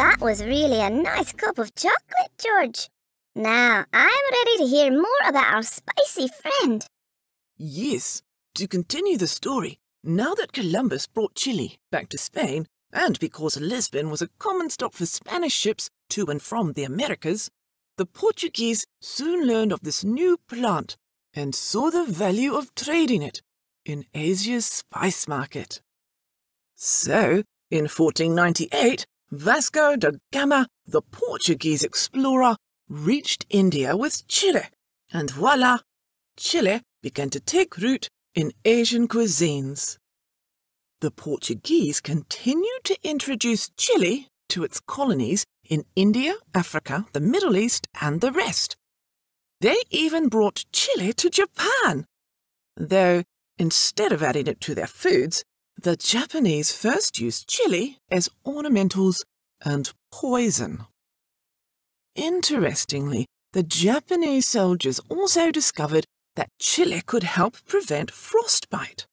That was really a nice cup of chocolate, George. Now, I'm ready to hear more about our spicy friend. Yes, to continue the story, now that Columbus brought Chile back to Spain, and because Lisbon was a common stop for Spanish ships to and from the Americas, the Portuguese soon learned of this new plant and saw the value of trading it in Asia's spice market. So, in 1498, Vasco da Gama, the Portuguese explorer, reached India with Chile, and voila, Chile began to take root in Asian cuisines. The Portuguese continued to introduce Chile to its colonies in India, Africa, the Middle East, and the rest. They even brought Chile to Japan, though instead of adding it to their foods, the Japanese first used chili as ornamentals and poison. Interestingly, the Japanese soldiers also discovered that chili could help prevent frostbite.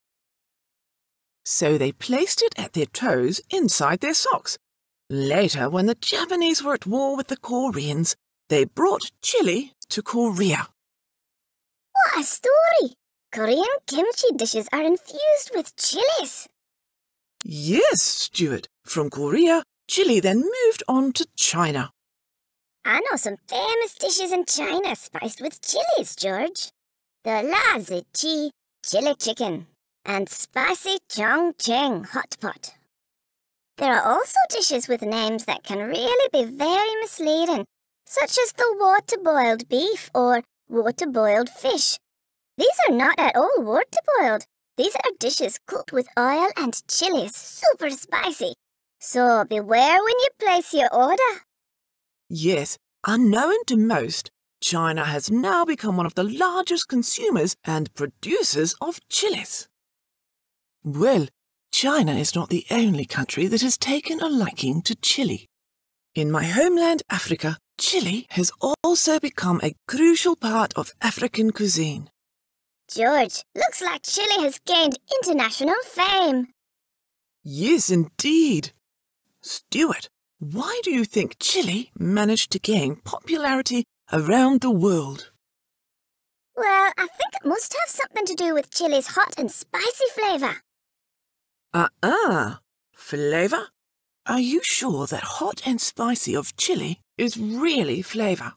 So they placed it at their toes inside their socks. Later, when the Japanese were at war with the Koreans, they brought chili to Korea. What a story! Korean kimchi dishes are infused with chilies. Yes, Stuart. From Korea, chili then moved on to China. I know some famous dishes in China spiced with chilies, George. The La Zi Chi chili chicken and spicy Chongqing hot pot. There are also dishes with names that can really be very misleading, such as the water-boiled beef or water-boiled fish. These are not at all water-boiled. These are dishes cooked with oil and chilies, super spicy. So beware when you place your order. Yes, unknown to most, China has now become one of the largest consumers and producers of chilies. Well, China is not the only country that has taken a liking to chili. In my homeland, Africa, chili has also become a crucial part of African cuisine. George, looks like chili has gained international fame. Yes, indeed. Stuart, why do you think chili managed to gain popularity around the world? Well, I think it must have something to do with chili's hot and spicy flavour. Flavour? Are you sure that hot and spicy of chili is really flavour?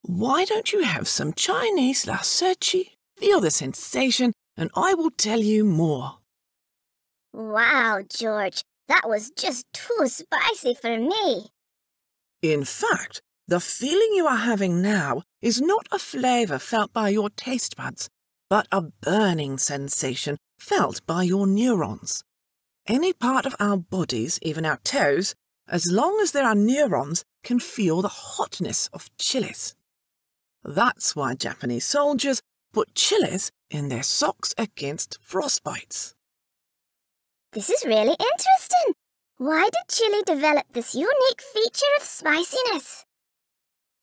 Why don't you have some Chinese lashechi, feel the sensation, and I will tell you more. Wow, George, that was just too spicy for me. In fact, the feeling you are having now is not a flavour felt by your taste buds, but a burning sensation felt by your neurons. Any part of our bodies, even our toes, as long as there are neurons, can feel the hotness of chilies. That's why Japanese soldiers put chilies in their socks against frostbites. This is really interesting. Why did chili develop this unique feature of spiciness?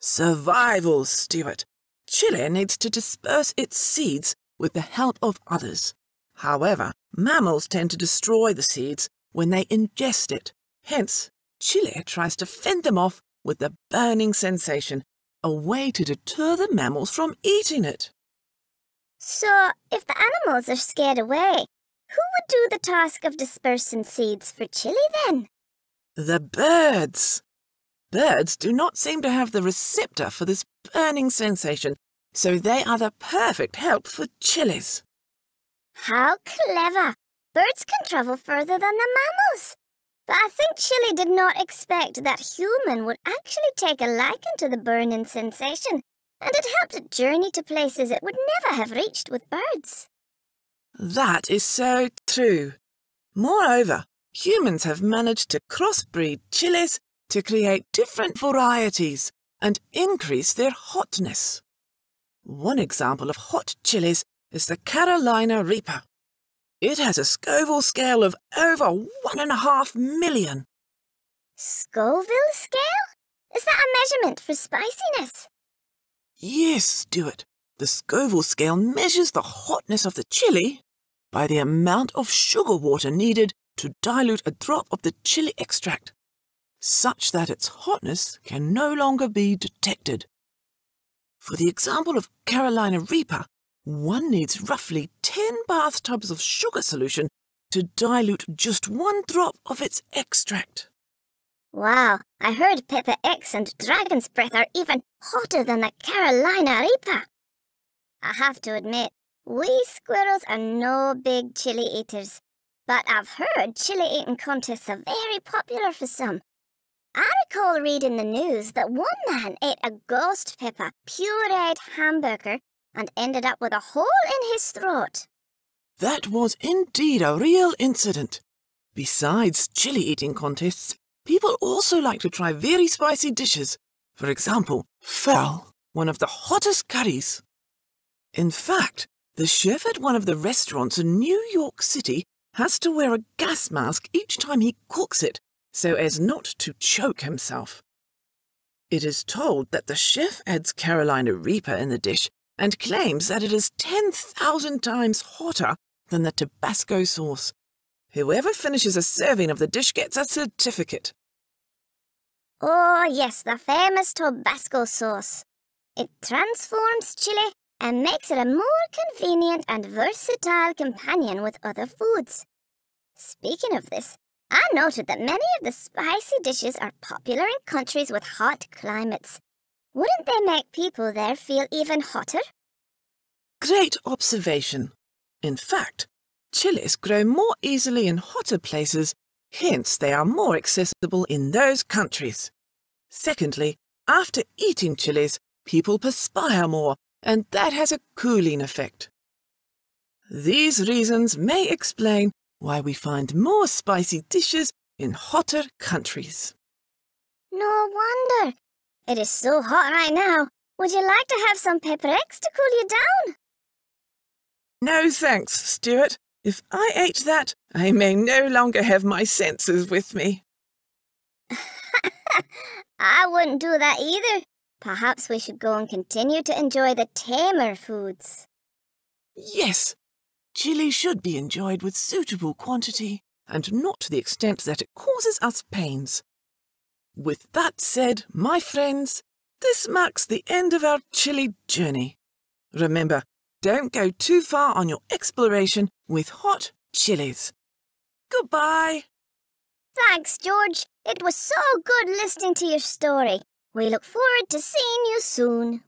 Survival, Stuart. Chili needs to disperse its seeds with the help of others. However, mammals tend to destroy the seeds when they ingest it. Hence, chili tries to fend them off with the burning sensation, a way to deter the mammals from eating it. So, if the animals are scared away, who would do the task of dispersing seeds for chili then? The birds. Birds do not seem to have the receptor for this burning sensation, so they are the perfect help for chilies. How clever! Birds can travel further than the mammals. But I think chili did not expect that human would actually take a liking to the burning sensation, and it helped it journey to places it would never have reached with birds. That is so true. Moreover, humans have managed to crossbreed chilies to create different varieties and increase their hotness. One example of hot chilies is the Carolina Reaper. It has a Scoville scale of over 1.5 million. Scoville scale? Is that a measurement for spiciness? Yes, Stuart. The Scoville scale measures the hotness of the chili by the amount of sugar water needed to dilute a drop of the chili extract. such that its hotness can no longer be detected. For the example of Carolina Reaper, one needs roughly 10 bathtubs of sugar solution to dilute just 1 drop of its extract. Wow, I heard Pepper X and Dragon's Breath are even hotter than the Carolina Reaper. I have to admit, we squirrels are no big chili eaters, but I've heard chili eating contests are very popular for some. I recall reading the news that one man ate a ghost pepper pureed hamburger and ended up with a hole in his throat. That was indeed a real incident. Besides chili eating contests, people also like to try very spicy dishes. For example, pho, one of the hottest curries. In fact, the chef at one of the restaurants in New York City has to wear a gas mask each time he cooks it, so as not to choke himself. It is told that the chef adds Carolina Reaper in the dish and claims that it is 10,000 times hotter than the Tabasco sauce. Whoever finishes a serving of the dish gets a certificate. Oh yes, the famous Tabasco sauce. It transforms chili and makes it a more convenient and versatile companion with other foods. Speaking of this, I noted that many of the spicy dishes are popular in countries with hot climates. Wouldn't they make people there feel even hotter? Great observation. In fact, chilies grow more easily in hotter places, hence they are more accessible in those countries. Secondly, after eating chilies, people perspire more, and that has a cooling effect. These reasons may explain why we find more spicy dishes in hotter countries. No wonder. It is so hot right now. Would you like to have some Pepper X to cool you down? No thanks, Stuart. If I ate that, I may no longer have my senses with me. I wouldn't do that either. Perhaps we should go and continue to enjoy the tamer foods. Yes, chili should be enjoyed with suitable quantity and not to the extent that it causes us pains. With that said, my friends, this marks the end of our chili journey. Remember, don't go too far on your exploration with hot chilies. Goodbye. Thanks, George. It was so good listening to your story. We look forward to seeing you soon.